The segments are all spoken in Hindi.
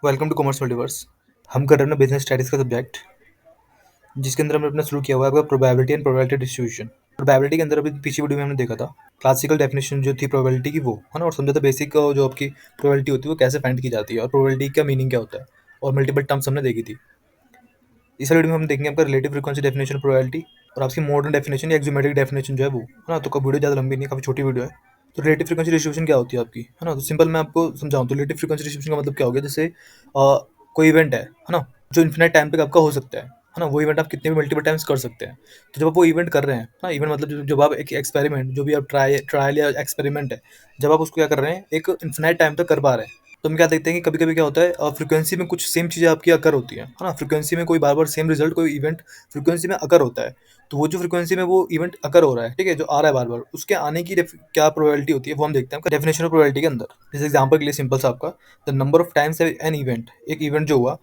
Welcome to commerce multiverse. हम कर रहे हैं बिजनेस स्टडीज का सब्जेक्ट, जिसके अंदर हमने अपना शुरू किया हुआ है आपका probability and probability distribution. Probability के अंदर अभी पीछे वीडियो में हमने देखा था क्लासिकल डेफिनेशन जो थी प्रोबेबिलिटी की, वो है ना, और समझा था बेसिक जो आपकी प्रोबेबिलिटी होती है वो कैसे फाइंड की जाती है और प्रोबेबिलिटी का मीनिंग क्या होता है, और मल्टीपल टर्म्स हमने देखी थी। इस वीडियो में हम देखेंगे आपका रिलेटिव फ्रीक्वेंसी डेफिनेशन प्रोबेबिलिटी और आपकी मॉडर्न डेफिनेशन या एक्सोमेट्रिक डेफिनेशन जो है वो, है ना। तो वीडियो ज़्यादा लंबी नहीं है, काफ़ी छोटी वीडियो है। तो रिलेटिव फ्रीक्वेंसी डिस्ट्रीब्यूशन क्या होती है आपकी, है ना। तो सिंपल मैं आपको समझाऊं तो रिलेटिव फ्रीक्वेंसी डिस्ट्रीब्यूशन का मतलब क्या हो गया, जैसे कोई इवेंट है ना, जो इन्फिनाइट टाइम तक आपका हो सकता है ना। वो इवेंट आप कितने भी मल्टीपल टाइम्स कर सकते हैं। तो जब आप वो इवेंट कर रहे हैं ना, इवेंट मतलब जब आप एक एक्सपेरिमेंट, जो भी आप ट्रायल या एक्सपेरिमेंट है, जब आप उसको क्या कर रहे हैं, एक इन्फिनाइट टाइम तक कर पा रहे हैं, तो हम क्या देखते हैं कि कभी कभी क्या होता है, फ्रीक्वेंसी में कुछ सेम चीज़ें आपकी अकर होती है ना। फ्रीक्वेंसी में कोई बार बार सेम रिजल्ट, कोई इवेंट फ्रीक्वेंसी में अकर होता है। तो वो जो फ्रीक्वेंसी में वो इवेंट अकर हो रहा है, ठीक है, जो आ रहा है बार बार, उसके आने की क्या प्रोबेबिलिटी होती है, वो हम देखते हैं डेफिनेशन ऑफ प्रोबेबिलिटी के अंदर। जैसे एग्जांपल के लिए सिंपल सा आपका, the number of times an event, एक इवेंट जो हुआ,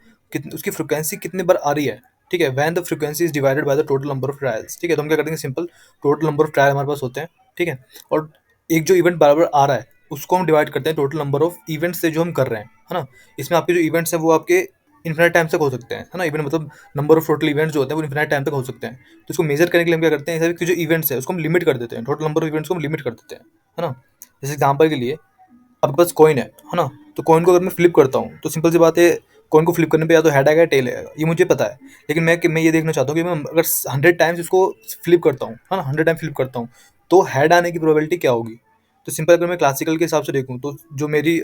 उसकी फ्रीक्वेंसी कितने बार आ रही है, ठीक है, when the frequency is divided by the total number of trials. ठीक है, तो हम क्या करते हैं, simple total number of trial हमारे पास होते हैं, ठीक है, और एक जो इवेंट बार बार आ रहा है उसको हम डिवाइड करते हैं टोटल नंबर ऑफ इवेंट्स से जो हम कर रहे हैं, है ना। इसमें आपके जो इवेंट्स हैं वो आपके इन्फिनाइट टाइम तक हो सकते हैं, है ना। इवेंट मतलब नंबर ऑफ टोटल इवेंट्स जो होते हैं वो इन्फिनाइट टाइम तक हो सकते हैं। तो इसको मेजर करने के लिए हम क्या करते हैं, ऐसे जो इवेंट्स है उसको हम लिमिट कर देते हैं, टोटल नंबर ऑफ इवेंट्स को हम लिमिट कर देते हैं, है ना। जैसे एग्जाम्पल के लिए आपके पास कॉइन है ना, तो कॉइन को अगर मैं फ्लिप करता हूँ तो सिंपल सी बात है, कॉइन को फ्लिप करने पे या तो हेड आएगा या टेल आएगा, ये मुझे पता है। लेकिन मैं ये देखना चाहता हूँ कि मैं अगर 100 टाइम्स इसको फ्लिप करता हूँ, है ना, 100 टाइम फ्लिप करता हूँ, तो हेड आने की प्रोबेबिलिटी क्या होगी। तो सिंपल अगर मैं क्लासिकल के हिसाब से देखूँ तो जो मेरी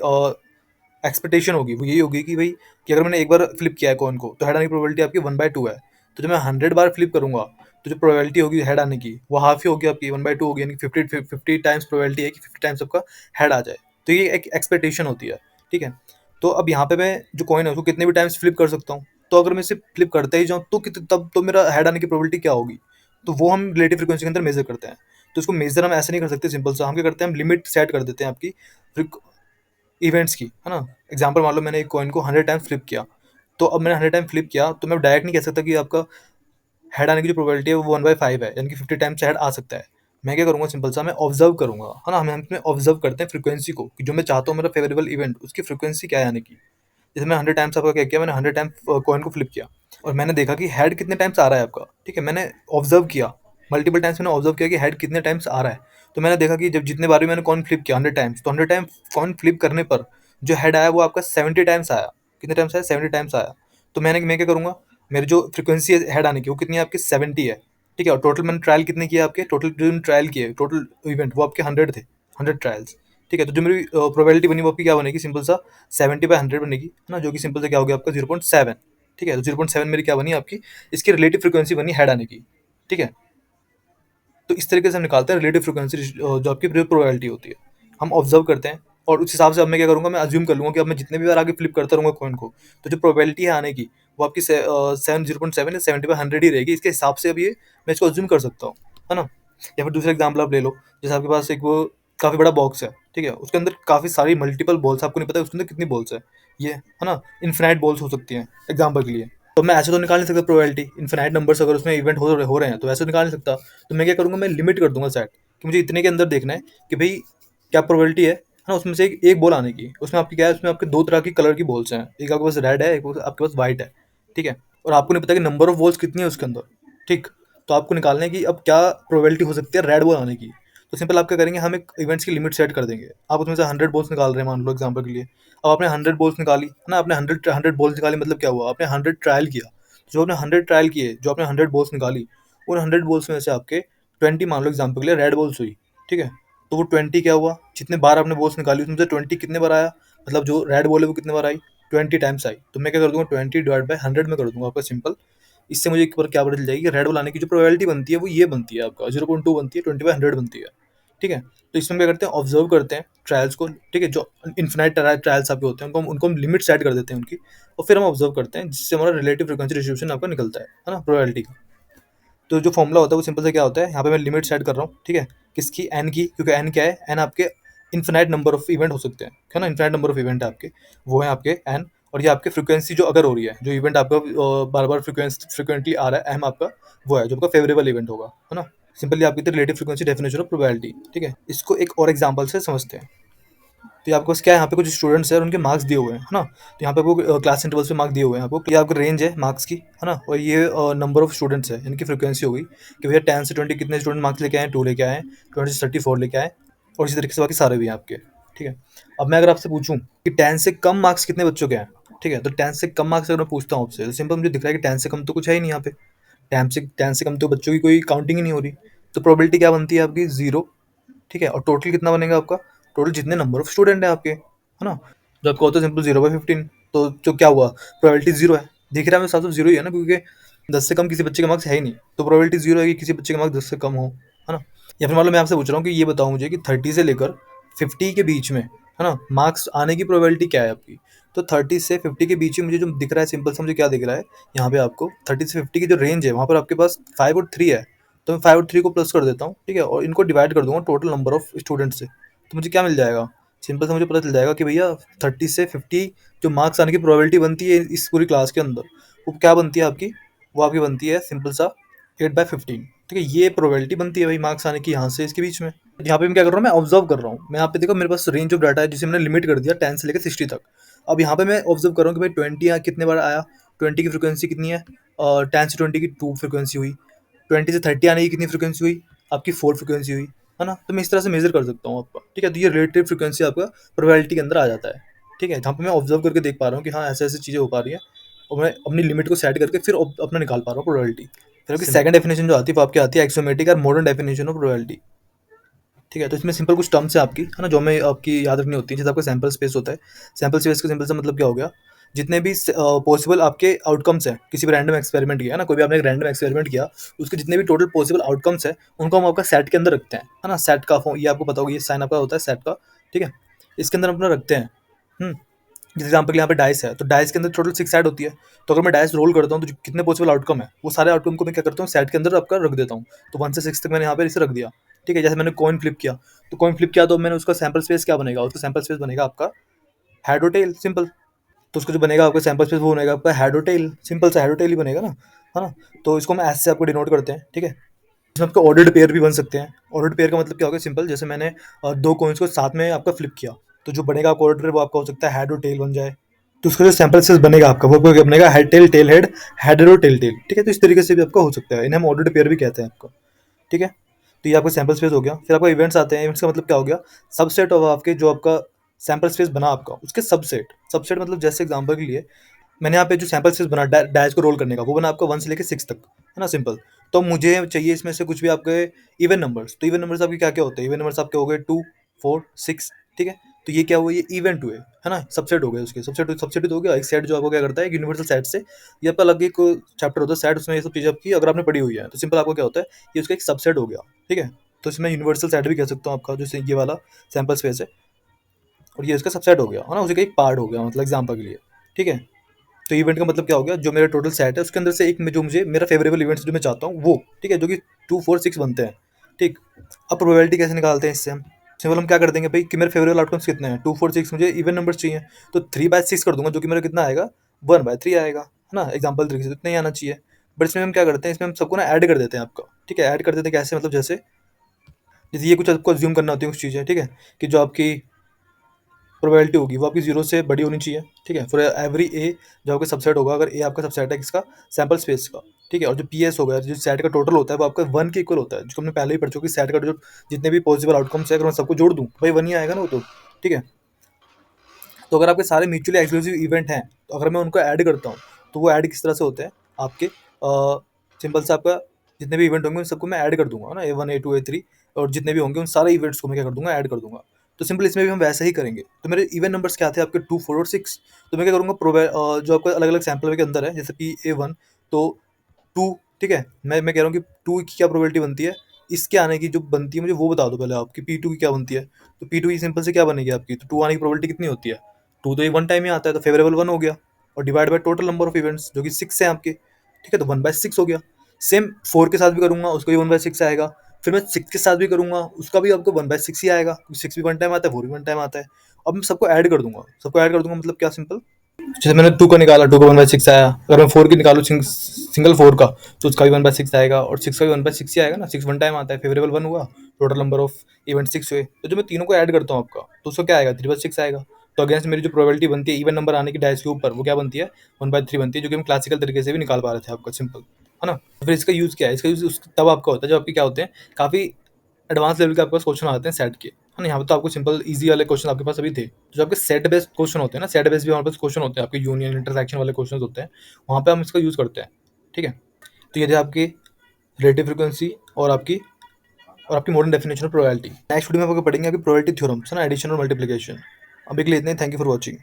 एक्सपेक्टेशन होगी वो यही होगी कि भाई, कि अगर मैंने एक बार फ्लिप किया है कॉइन को, तो हेड आने की प्रोबेबिलिटी आपकी 1/2 है। तो जब मैं 100 बार फ्लिप करूंगा, तो जो प्रोबेबिलिटी होगी हेड आने की वो हाफ ही होगी आपकी, 1/2 होगी, यानी कि 50 टाइम्स प्रोबेबिलिटी है कि 50 टाइम्स आपका हेड आ जाए। तो ये एक एक्सपेक्टेशन होती है, ठीक है। तो अब यहाँ पे मैं जो कॉइन है उसको कितने भी टाइम्स फ्लिप कर सकता हूँ, तो अगर मैं इसे फ्लिप करते ही जाऊँ तो तब तो मेरा हेड आने की प्रोबेबिलिटी क्या होगी। तो वो हम रिलेटिव फ्रीक्वेंसी के अंदर मेजर करते हैं। तो इसको मेजर हम ऐसे नहीं कर सकते सिंपल सा, हम क्या करते हैं, हम लिमिट सेट कर देते हैं आपकी इवेंट्स की, है ना। एग्जांपल मान लो मैंने एक कॉइन को 100 टाइम्स फ्लिप किया, तो अब मैंने 100 टाइम फ्लिप किया तो मैं डायरेक्ट नहीं कह सकता कि आपका हेड आने की जो प्रोबेबिलिटी है वो 1/5 है, यानी कि 50 टाइम्स हेड आ सकता है। मैं क्या करूंगा, सिंपल सा मैं ऑब्जर्व करूंगा, है ना। हम इसमें ऑब्जर्व करते हैं फ्रीक्वेंसी को, कि जो मैं चाहता हूँ मेरा फेवरेबल इवेंट, उसकी फ्रीक्वेंसी क्या है आने की। जैसे मैं 100 टाइम्स आपका क्या किया, मैंने 100 टाइम कॉइन को फ्लिप किया और मैंने देखा कि हेड कितने टाइम्स आ रहा है आपका, ठीक है। मैंने ऑब्जर्व किया, मल्टीपल टाइम्स मैंने ऑब्जर्व किया कि हेड कितने टाइम्स आ रहा है। तो मैंने देखा कि जब जितने बार भी मैंने कॉइन फ्लिप किया 100 टाइम्स, तो 100 टाइम कॉइन फ्लिप करने पर जो हेड आया वो आपका 70 टाइम्स आया। कितने टाइम्स आया, 70 टाइम्स आया। तो मैं क्या करूँगा, मेरी जो फ्रीक्वेंसी है हेड आने की वो कितनी है आपकी, 70 है, ठीक है। और टोटल मैंने ट्रायल कितने किए आपके, टोटल जो ट्रायल किए टोटल इवेंट वो आपके 100 थे, 100 ट्रायल्स, ठीक है। तो जो मेरी प्रोबेबिलिटी बनी वो आपकी क्या बनेगी, सिंपल सा 70/100 बनेगी, है ना, जो कि सिंपल से क्या हो गया आपका 0.7, ठीक है। तो 0.7 मेरी क्या बनी आपकी, इसकी रिलेटिव फ्रीक्वेंसी बनी हेड आने की, ठीक है। तो इस तरीके से हम निकालते हैं रिलेटिव फ्रीक्वेंसी, जो आपकी प्रोबेबिलिटी होती है, हम ऑब्जर्व करते हैं। और उस हिसाब से अब मैं क्या करूँगा, मैं अज्यूम कर लूँगा कि अब मैं जितने भी बार आगे फ्लिप करता रहूँगा कॉइन को, तो जो प्रोबेबिलिटी है आने की वो आपकी 0.7 या 70/100 ही रहेगी। इसके हिसाब से अब ये मैं इसको अज्यूम कर सकता हूँ, है ना। या फिर दूसरा एग्जाम्पल आप ले लो, जैसे आपके पास एक वो काफ़ी बड़ा बॉक्स है, ठीक है, उसके अंदर काफ़ी सारी मल्टीपल बॉल्स, आपको नहीं पता उसके अंदर कितनी बॉल्स है, ये है ना, इन्फिनाइट बॉल्स हो सकती हैं एग्जाम्पल के लिए। तो मैं ऐसे तो निकाल नहीं सकता प्रोबेबिलिटी, इन्फिनाइट नंबर्स अगर उसमें इवेंट हो रहे हैं तो ऐसे निकाल नहीं सकता। तो मैं क्या करूँगा, मैं लिमिट कर दूंगा सेट, कि मुझे इतने के अंदर देखना है कि भाई क्या प्रोबेबिलिटी है ना, उसमें से एक बॉल आने की। उसमें आपकी क्या है, उसमें आपके दो तरह की कलर की बॉल्स हैं, एक आपके पास रेड है, एक आपके पास व्हाइट है, ठीक है। और आपको नहीं पता कि नंबर ऑफ बॉल्स कितनी है उसके अंदर, ठीक। तो आपको निकालना है कि अब क्या प्रोबेबिलिटी हो सकती है रेड बॉल आने की। तो सिंपल आप क्या करेंगे, हम एक इवेंट्स की लिमिट सेट कर देंगे। आप उसमें से 100 बॉल्स निकाल रहे हैं मान लो एग्जाम्पल के लिए। अब आपने 100 बॉल्स निकाली, है ना, आपने हंड्रेड हंड्रेड बॉल्स निकाली, मतलब क्या हुआ, आपने 100 ट्रायल किया। जो आपने 100 ट्रायल किए, जो आपने 100 बॉल्स निकाली, उन 100 बॉल्स में से आपके 20 मान लो एग्जाम्पल के लिए रेड बॉल्स हुई, ठीक है। तो वो 20 क्या हुआ, जितने बार आपने बॉल्स निकाली उसमें से 20 कितने बार आया, मतलब जो रेड बॉल है वो कितने बार आई, 20 टाइम्स आई। तो मैं क्या कर दूंगा, 20/100 में कर दूंगा आपका, सिंपल। इससे मुझे एक बार क्या पता चल जाएगी कि रेड बॉल आने की जो प्रोबेबिलिटी बनती है वो ये बनती है आपका 0.2 बनती है, 20/100 बनती है, ठीक है। तो इसमें क्या करते हैं, ऑब्जर्व करते हैं ट्रायल्स को, ठीक है। जो इन्फिनाइट ट्रायल्स आपके होते हैं उनको हम लिमिट सेट कर देते हैं उनकी, और फिर हम ऑब्जर्व करते हैं, जिससे हमारा रिलेटिव फ्रीक्वेंसी डिस्ट्रीब्यूशन आपका निकलता है ना, प्रोबेबिलिटी का। तो जो फॉर्मूला होता है वो सिंपल से क्या होता है, यहाँ पे मैं लिमिट सेट कर रहा हूँ, ठीक है, किसकी, एन की, क्योंकि एन क्या है, एन आपके इन्फिनाइट नंबर ऑफ इवेंट हो सकते हैं, है ना, इन्फिनाइट नंबर ऑफ इवेंट है आपके, वो है आपके एन। और ये आपके फ्रीक्वेंसी जो अगर हो रही है, जो इवेंट आपका बार बार फ्रिक्वेंटली आ रहा है, एम आपका वो है जो आपका फेवरेबल इवेंट होगा, है ना। सिंपली आपकी relative frequency definition of probability, ठीक है। इसको एक और एग्जांपल से समझते हैं। तो ये आपके पास क्या है, यहाँ पे कुछ स्टूडेंट्स हैं और उनके मार्क्स दिए हुए हैं, है ना। तो यहाँ पे आपको क्लास इंटरवल्स पे मार्क्स दिए हुए हैं आपको, ये आपका रेंज है मार्क्स की, है ना। और ये नंबर ऑफ स्टूडेंट्स है, इनकी फ्रिक्वेंसी हो गई कि भैया 10 से 20 कितने स्टूडेंट मार्क्स लेके आए, 2 लेके आए, 20 से 34 लेके आए, और इसी तरीके से बाकी सारे भी हैं आपके। ठीक है। अब मैं अगर आपसे पूछूं कि 10 से कम मार्क्स कितने बच्चों के हैं, ठीक है, तो 10 से कम मार्क्स अगर मैं पूछता हूँ आपसे, तो सिंपल मुझे दिख रहा है कि 10 से कम तो कुछ है ही नहीं यहाँ पे। 10 से कम तो बच्चों की कोई काउंटिंग ही नहीं हो रही। तो प्रोबेबिलिटी क्या बनती है आपकी, 0। ठीक है। और टोटल कितना बनेगा आपका, टोटल जितने नंबर ऑफ स्टूडेंट है आपके, है ना। जो आपका होता है सिंपल 0/15। तो जो क्या हुआ, प्रोबेबिलिटी 0 है। दिख रहा है मेरे साथ, 0 ही है ना, क्योंकि 10 से कम किसी बच्चे के मार्क्स है ही नहीं, तो प्रोबेबिलिटी 0 है कि किसी बच्चे के मार्क्स 10 से कम हो, है ना। या फिर मान लो मैं आपसे पूछ रहा हूँ कि ये बताओ मुझे कि 30 से लेकर 50 के बीच में, है ना, मार्क्स आने की प्रोबेबिलिटी क्या है आपकी। तो 30 से 50 के बीच में मुझे जो दिख रहा है, सिंपल सा मुझे क्या दिख रहा है यहाँ पे आपको, 30 से 50 की जो रेंज है वहाँ पर आपके पास 5 और 3 है। तो मैं 5 और 3 को प्लस कर देता हूँ, ठीक है, और इनको डिवाइड कर दूंगा टोटल नंबर ऑफ स्टूडेंट से। तो मुझे क्या मिल जाएगा, सिंपल से मुझे पता चल जाएगा कि भैया 30 से 50 जो मार्क्स आने की प्रोबेबिलिटी बनती है इस पूरी क्लास के अंदर, वो क्या बनती है आपकी, वो आपकी बनती है सिंपल सा 8/15। ठीक है, ये प्रोबेबिलिटी बनती है भाई मार्क्स आने की यहाँ से इसके बीच में। यहाँ पे मैं क्या कर रहा हूँ, मैं ऑब्जर्व कर रहा हूँ। मैं यहाँ पे देखो मेरे पास रेंज ऑफ डाटा है जिसे मैंने लिमिट कर दिया 10 से लेकर 60 तक। अब यहाँ पे मैं ऑब्जर्व कर रहा हूँ कि भाई 20 यहाँ कितने बार आया, 20 की फ्रिक्वेंसी कितनी है, और 10 से 20 की 2 फ्रिक्वेंसी हुई, 20 से 30 आने की कितनी फ्रिक्वेंसी हुई, आपकी 4 फ्रिक्वेंसी हुई, है ना। तो मैं इस तरह से मेजर कर सकता हूँ आपका। ठीक है, तो ये रिलेटिव फ्रिक्वेंसी आपका प्रोबेबिलिटी के अंदर आ जाता है। ठीक है, जहाँ पे मैं ऑब्जर्व करके देख पा रहा हूँ कि हाँ ऐसे ऐसे चीज़ें हो पा रही हैं, और मैं अपनी लिमिट को सेट करके फिर अपना निकाल पा रहा हूँ प्रोबेबिलिटी। फिर आपकी सेकंड डेफिनेशन जो आती है वो आपकी आती है एक्सोमेटिक और मॉडर्न डेफिनेशन ऑफ प्रोबेबिलिटी। ठीक है, तो इसमें सिंपल कुछ टर्म्स है आपकी, है ना, जो हमें आपकी याद रखनी होती है। जैसे आपका सैंपल स्पेस होता है, सैंपल स्पेस का सिंपल सा मतलब क्या हो गया, जितने भी पॉसिबल आपके आउटकम्स हैं किसी भी रैंडम एक्सपेरिमेंट किया, है ना, कोई भी आपने एक रैंडम एक्सपेरिमेंट किया, उसके जितने भी टोटल पॉसिबल आउटकम्स हैं उनको हम आपका सेट के अंदर रखते हैं, है ना। सेट का फॉर्म ये आपको पता होगा, ये साइन आपका होता है सेट का। ठीक है, इसके अंदर अपना रखते हैं। जैसे एग्जाम्पल के लिए यहाँ पे डाइस है, तो डाइस के अंदर टोटल 6 ऐड होती है। तो अगर मैं डाइस रोल करता हूँ तो जो कितने पॉसिबल आउटकम है वो सारे आउटकम को मैं क्या करता हूँ सेट के अंदर आपका रख देता हूँ। तो 1 से 6 तक मैंने यहाँ पे इसे रख दिया। ठीक है, जैसे मैंने कॉइन फ्लिप किया, तो कॉइन फ्लिप किया तो मैंने उसका सैंपल स्पेस क्या बनेगा, उसका सैंपल स्पेस बनेगा आपका हेड और टेल, सिंपल। तो उसका जो बनेगा आपका सैंपल स्पेस वो बनेगा आपका हेड और टेल, सिंपल सा हेड और टेल ही बनेगा ना, है ना। तो इसको हम ऐसे आपको डिनोट करते हैं। ठीक है, इसमें आपको ऑर्डर्ड पेयर भी बन सकते हैं। ऑर्डर्ड पेयर का मतलब क्या होगा, सिंपल, जैसे मैंने दो कॉइन्स को साथ में आपका फ्लिप किया, तो जो बनेगा आपका ऑर्डर वो आपका हो सकता है हेड और टेल बन जाए। तो उसका जो सैंपल स्पेस बनेगा आपका वो आपका क्या बनेगा, head tail tail head, head और टेल टेल। ठीक है, तो इस तरीके से भी आपका हो सकता है, इन्हें हम ऑर्डर्ड पेयर भी कहते हैं आपका। ठीक है, तो ये आपका सैंपल स्पेस हो गया। फिर आपका इवेंट्स आते हैं। इवेंट्स का मतलब क्या हो गया, सबसेट ऑफ आपके जो आपका सैंपल स्पेस बना आपका उसके सबसेट। सबसेट मतलब जैसे एग्जांपल के लिए मैंने यहाँ पे जो सैंपल स्पेस बना डैश को रोल करने का वो बना आपका 1 से लेकर 6 तक, है ना, सिंपल। तो मुझे चाहिए इसमें से कुछ भी आपके इवन नंबर्स। तो इवन नंबर्स आपके क्या क्या होते हैं, इवन नंबर्स आपके हो गए 2, 4, 6। ठीक है, तो ये क्या हुआ, ये इवेंट हुए, है ना, सबसेट हो गए उसके। सबसेट सबसेट तो हो गया। एक सेट जो आपको क्या करता है, एक यूनिवर्सल सेट से, ये आपका अलग एक चैप्टर होता है सेट, उसमें ये सब चीज़ें आपकी अगर आपने पढ़ी हुई है तो सिंपल आपको क्या होता है, ये उसका एक सबसेट हो गया। ठीक है, तो इसमें यूनिवर्सल सेट भी कह सकता हूँ आपका, जैसे ये वाला सैंपल स्पेस है, और ये उसका सबसेट हो गया, है ना, उसी का एक पार्ट हो गया, मतलब एग्जाम्पल के लिए। ठीक है, तो इवेंट का मतलब क्या हो गया, जो मेरा टोटल सेट है उसके अंदर से एक में जो मुझे मेरा फेवरेबल इवेंट्स जो मैं चाहता हूँ वो, ठीक है, जो कि 2, 4, 6 बनते हैं। ठीक, अब प्रोबेबिलिटी कैसे निकालते हैं इससे हम, सिंपल हम क्या कर देंगे भाई कि मेरे फेवरेबल आउटकम्स कितने हैं, 2, 4, 6, मुझे इवन नंबर्स चाहिए, तो 3/6 कर दूंगा, जो कि मेरा कितना आएगा, 1/3 आएगा, है ना, एग्जाम्पल तरीके से इतना ही आना चाहिए। बट इसमें हम क्या करते हैं, इसमें हम सबको ना ऐड कर देते हैं आपका। ठीक है, ऐड कर देते हैं कैसे, मतलब जैसे जैसे ये कुछ आपको अज्यूम करना होती है कुछ चीज़ें। ठीक है, कि जो आपकी प्रोबेबिलिटी होगी वो आपकी 0 से बड़ी होनी चाहिए। ठीक है, फॉर एवरी ए जो आपका सबसेट होगा, अगर ए आपका सबसेट है किसका, सैंपल स्पेस का। ठीक है, और जो पी एस होगा, जो सेट का टोटल होता है वो आपका 1 के इक्वल होता है, जो हमने पहले ही पढ़ चुके सेट का जो जितने भी पॉसिबल आउटकम्स है अगर मैं सबको जोड़ दूँ भाई 1 ही आएगा ना वो तो। ठीक है, तो अगर आपके सारे म्यूचुअली एक्सक्लूसिव इवेंट हैं तो अगर मैं उनको ऐड करता हूँ तो वो ऐड किस तरह से होते हैं आपके, सिंपल से आपका जितने भी इवेंट होंगे उन सबको मैं ऐड कर दूंगा ना, A1, A2, A3, और जितने भी होंगे उन सारे इवेंट्स को मैं क्या कर दूंगा, ऐड कर दूंगा। तो सिंपल इसमें भी हम वैसा ही करेंगे। तो मेरे इवन नंबर्स क्या थे आपके, 2, 4 और 6। तो मैं क्या करूँगा, जो आपका अलग अलग सैंपल के अंदर है, जैसे PA1 तो 2। ठीक है, मैं कह रहा हूँ कि 2 की क्या प्रोबेबिलिटी बनती है, इसके आने की जो बनती है मुझे वो बता दो पहले आपकी, P2 की क्या बनती है। तो P2 की सिंपल से क्या बनेगी आपकी, तो 2 आने की प्रोबेबिलिटी कितनी होती है, 2 तो ये 1 टाइम ही आता है, तो फेवरेबल 1 हो गया, और divide by total number of events जो कि 6 है आपके। ठीक है, तो 1/6 हो गया। सेम 4 के साथ भी करूंगा उसको भी 1/6 आएगा। फिर मैं 6 के साथ भी करूंगा उसका भी आपको 1/6 ही आएगा, क्योंकि 6 भी 1 टाइम आता है, 4 भी 1 टाइम आता है। अब मैं सबको ऐड कर दूंगा, सबको ऐड कर दूंगा मतलब क्या, सिंपल, जैसे मैंने 2 का निकाला, 2 का 1/6 आया। अगर मैं 4 की निकालू सिंगल 4 का, तो उसका भी 1/6 आएगा और 6 का भी 1/6 ही आएगा ना। 6 वन टाइम आता है, फेवरेबल 1 हुआ, टोटल नंबर ऑफ इवेंट 6 हुए। तो जब मैं तीनों को ऐड करता हूँ आपका, तो उसका क्या आएगा, 3/6 आएगा। तो अगेंस्ट मेरी जो प्रोबेबिलिटी बनती है इवन नंबर आने की डाइस के ऊपर, वो क्या बनती है, 1/3 बनती है, जो कि हम क्लासिकल तरीके से भी निकाल पा रहे थे आपका, सिंपल है ना। तो फिर इसका यूज़ क्या है, इसका यूज़ तब आपका होता है जब आपके क्या होते हैं, काफ़ी एडवांस लेवल के आपके पास क्वेश्चन आते हैं सेट के, है ना। यहाँ पे तो आपको सिंपल इजी वाले क्वेश्चन आपके पास अभी थे। तो जो आपके सेट बेस्ड क्वेश्चन होते हैं ना, सेट बेस्ड भी हमारे पास क्वेश्चन होते हैं, आपके यूनियन इंटरसेक्शन वाले क्वेश्चन होते हैं, वहाँ पे हम इसका यूज़ करते हैं, ठीक है। तो ये थे आपकी रिलेटिव फ्रीक्वेंसी और आपकी modern definition of probability. Next video में आपको पढ़ेंगे आपकी प्रोबेबिलिटी थ्योरम्स, है ना, एडिशन और मल्टीप्लिकेशन। अभी के लिए इतने ही, थैंक यू फॉर वॉचिंग।